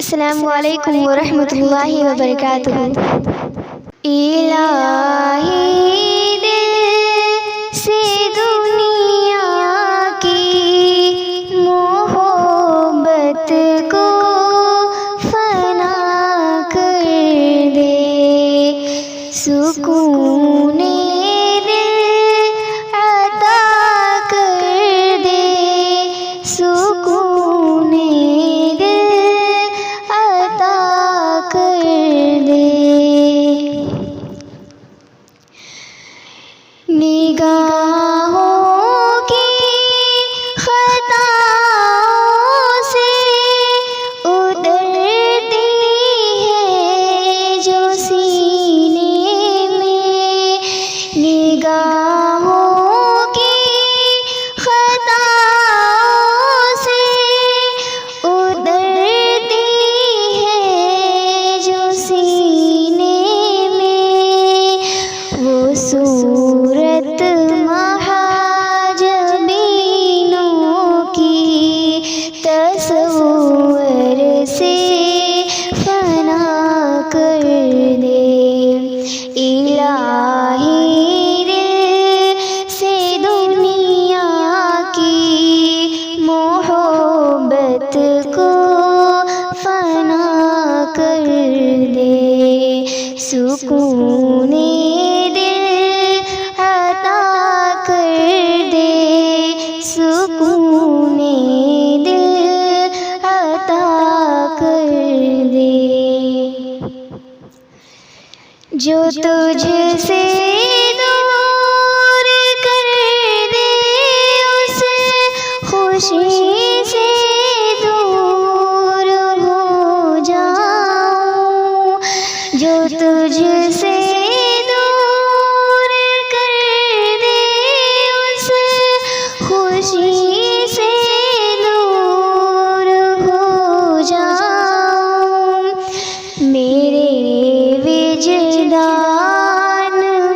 السلام علیکم ورحمۃ اللہ وبرکاتہ۔ الہی دل سے دنیا کی محبت کو فنا کر دے، سکون دل عطا کر دے، سکون دل عطا کر دے۔ نگاہوں کی خطاؤں سے اترتی ہے جو سینے میں، نگاہوں کی خطاؤں سے اترتی ہے جو سینے میں، وہ صورت مہاجبینوں کی تصور سے فنا کر دے۔ الہی دل سے دنیا کی محبت کو فنا کر دے، سکون دل عطا کر دے، سکون دل عطا کر دے۔ جو تجھ سے دور کر دے اسے خوشی سے دور ہو جاؤں، جو تجھ سے دور کر دے اسے خوشی سے دور ہو جاؤں۔ میرے وجدان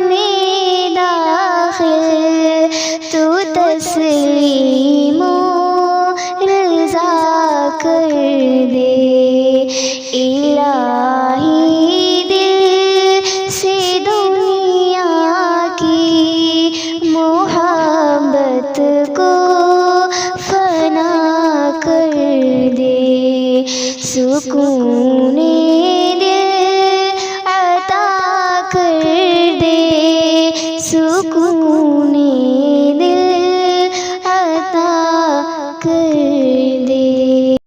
میں داخل تو تسلیم و رضا کر دے۔